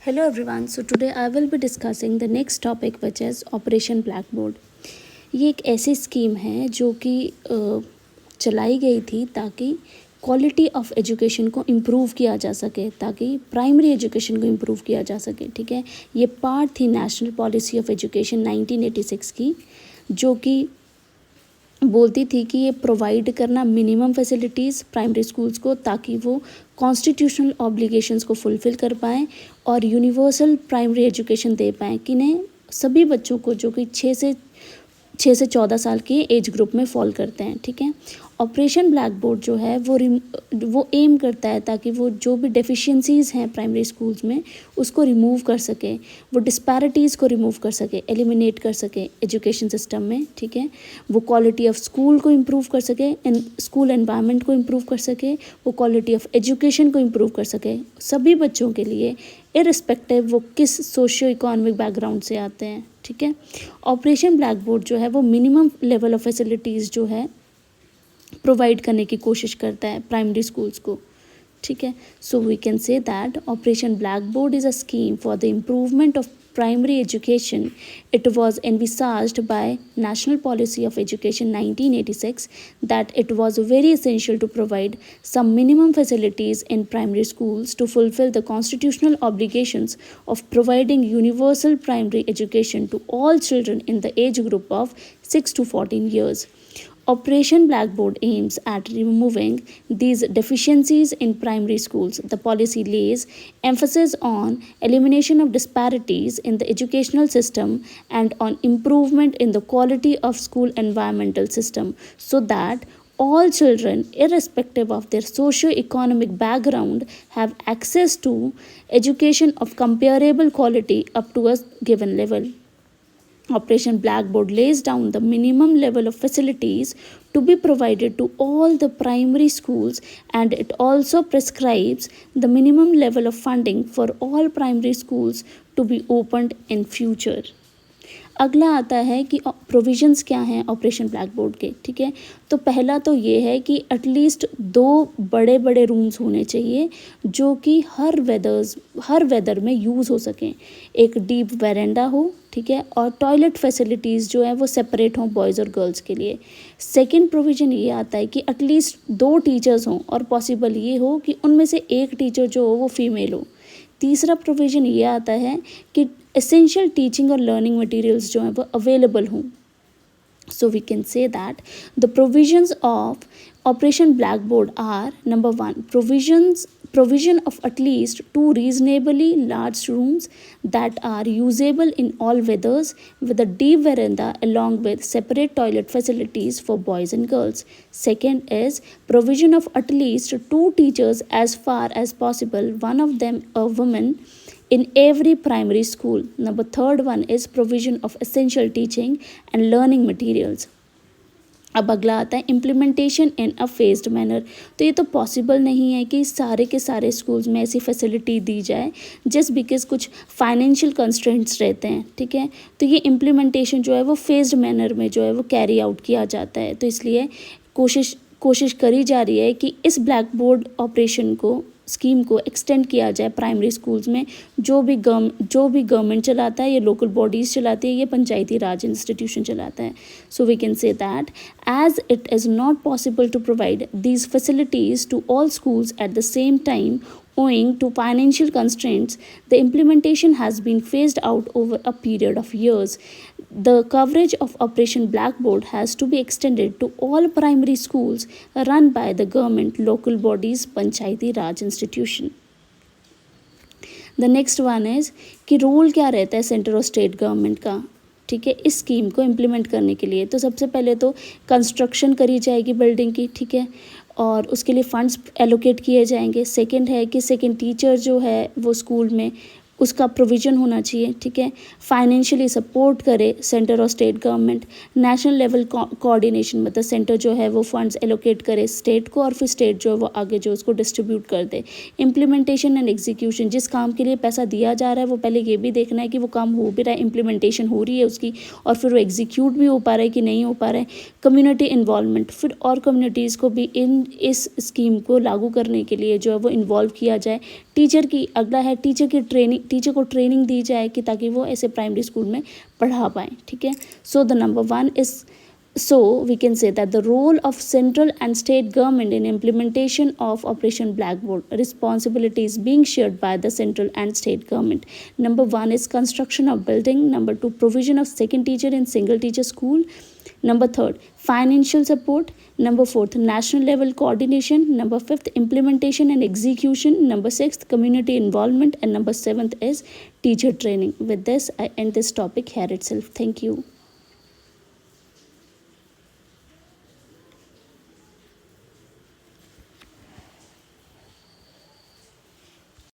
Hello everyone. So today I will be discussing the next topic which is Operation Blackboard. ये एक ऐसी scheme है जो कि चलाई गई थी ताकि क्वालिटी ऑफ एजुकेशन को इम्प्रूव किया जा सके, ताकि प्राइमरी एजुकेशन को इम्प्रूव किया जा सके. ठीक है, ये पार्ट थी नेशनल पॉलिसी ऑफ एजुकेशन 1986 की, जो कि बोलती थी कि ये प्रोवाइड करना मिनिमम फैसिलिटीज़ प्राइमरी स्कूल्स को, ताकि वो कॉन्स्टिट्यूशनल ऑब्लिगेशंस को फुलफ़िल कर पाएँ और यूनिवर्सल प्राइमरी एजुकेशन दे पाएँ किन्हें, सभी बच्चों को जो कि 6 से 14 साल के एज ग्रुप में फॉल करते हैं. ठीक है, ऑपरेशन ब्लैक बोर्ड जो है वो एम करता है ताकि वो जो भी डेफिशिएंसीज़ हैं प्राइमरी स्कूल्स में उसको रिमूव कर सके, वो डिस्पैरिटीज़ को रिमूव कर सके, एलिमिनेट कर सके एजुकेशन सिस्टम में. ठीक है, वो क्वालिटी ऑफ स्कूल को इम्प्रूव कर सके, स्कूल एनवायरनमेंट को इम्प्रूव कर सके, वो क्वालिटी ऑफ एजुकेशन को इम्प्रूव कर सके सभी बच्चों के लिए, इररिस्पेक्टिव वो किस सोशियो इकोनॉमिक बैकग्राउंड से आते हैं. ठीक है, ऑपरेशन ब्लैक बोर्ड जो है वो मिनिमम लेवल ऑफ फैसिलिटीज़ जो है प्रोवाइड करने की कोशिश करता है प्राइमरी स्कूल्स को. ठीक है, so we can say that Operation Blackboard is a scheme for the improvement of primary education. It was envisaged by National Policy of Education 1986 that it was very essential to provide some minimum facilities in primary schools to fulfill the constitutional obligations of providing universal primary education to all children in the age group of 6 to 14 years. Operation Blackboard aims at removing these deficiencies in primary schools. The policy lays emphasis on elimination of disparities in the educational system and on improvement in the quality of school environmental system, so that all children, irrespective of their socio-economic background, have access to education of comparable quality up to a given level. Operation Blackboard lays down the minimum level of facilities to be provided to all the primary schools, and it also prescribes the minimum level of funding for all primary schools to be opened in future. अगला आता है कि provisions क्या हैं operation black board के. ठीक है, तो पहला तो ये है कि एटलीस्ट 2 बड़े बड़े रूम्स होने चाहिए जो कि हर वेदर में यूज़ हो सकें. एक डीप वेरेंडा हो, ठीक है, और टॉयलेट फैसिलिटीज़ जो है वो सेपरेट हों बॉयज़ और गर्ल्स के लिए. सेकंड प्रोविज़न ये आता है कि एटलीस्ट 2 टीचर्स हों और पॉसिबल ये हो कि उनमें से एक टीचर जो हो वो फीमेल हो. तीसरा प्रोविज़न ये आता है कि एसेंशियल टीचिंग और लर्निंग मटेरियल्स जो हैं वो अवेलेबल हों. So we can say that the provisions of Operation Blackboard are: number 1, provision of at least 2 reasonably large rooms that are usable in all weathers with a deep veranda along with separate toilet facilities for boys and girls. Second is provision of at least 2 teachers as far as possible, one of them a woman, in every primary school. Number 3rd one is provision of essential teaching and learning materials. अब अगला आता है implementation in a phased manner. तो ये तो possible नहीं है कि सारे के सारे स्कूल्स में ऐसी फैसिलिटी दी जाए जस्ट बिकॉज कुछ फाइनेंशियल कंस्ट्रेंट्स रहते हैं. ठीक है, तो ये इम्प्लीमेंटेशन जो है वो फेज्ड मैनर में जो है वो कैरी आउट किया जाता है. तो इसलिए कोशिश करी जा रही है कि इस ब्लैक बोर्ड ऑपरेशन को स्कीम को एक्सटेंड किया जाए प्राइमरी स्कूल्स में. जो भी गवर्नमेंट चलाता है, ये लोकल बॉडीज़ चलाती है, ये पंचायती राज इंस्टीट्यूशन चलाता है. So we can say that as it is not possible to provide these facilities to all schools at the same time owing to financial constraints, the implementation has been phased out over a period of years. The coverage of Operation Blackboard has to be extended to all primary schools run by the government, local bodies, Panchayati Raj institution. The next one is कि role क्या रहता है centre और state government का. ठीक है, इस scheme को इम्प्लीमेंट करने के लिए तो सबसे पहले तो कंस्ट्रक्शन करी जाएगी बिल्डिंग की. ठीक है, और उसके लिए फंड्स एलोकेट किए जाएंगे. सेकंड है कि सेकंड टीचर जो है वो स्कूल में उसका प्रोविज़न होना चाहिए. ठीक है, फाइनेंशियली सपोर्ट करे सेंटर और state government. National level coordination, मतलब सेंटर जो है वो फंड्स एलोकेट करे स्टेट को और फिर स्टेट जो है वो आगे जो उसको डिस्ट्रीब्यूट कर दे. इम्प्लीमेंटेशन एंड एग्जीक्यूशन, जिस काम के लिए पैसा दिया जा रहा है वो पहले ये भी देखना है कि वो काम हो भी रहा है, इम्प्लीमेंटेशन हो रही है उसकी, और फिर वो एग्जीक्यूट भी हो पा रहा है कि नहीं हो पा रहा है. कम्युनिटी इन्वॉल्वमेंट, फिर और कम्युनिटीज़ को भी इस स्कीम को लागू करने के लिए जो है वो इन्वॉल्व किया जाए. टीचर की अगला है टीचर को ट्रेनिंग दी जाए कि ताकि वो ऐसे प्राइमरी स्कूल में पढ़ा पाएँ, ठीक है। So the number 1 is So we can say that the role of central and state government in implementation of Operation Blackboard, responsibilities being shared by the central and state government. Number 1 is construction of building. Number 2, provision of second teacher in single teacher school. Number 3, financial support. Number 4, national level coordination. Number 5, implementation and execution. Number 6, community involvement. And number 7 is teacher training. With this, I end this topic here itself. Thank you.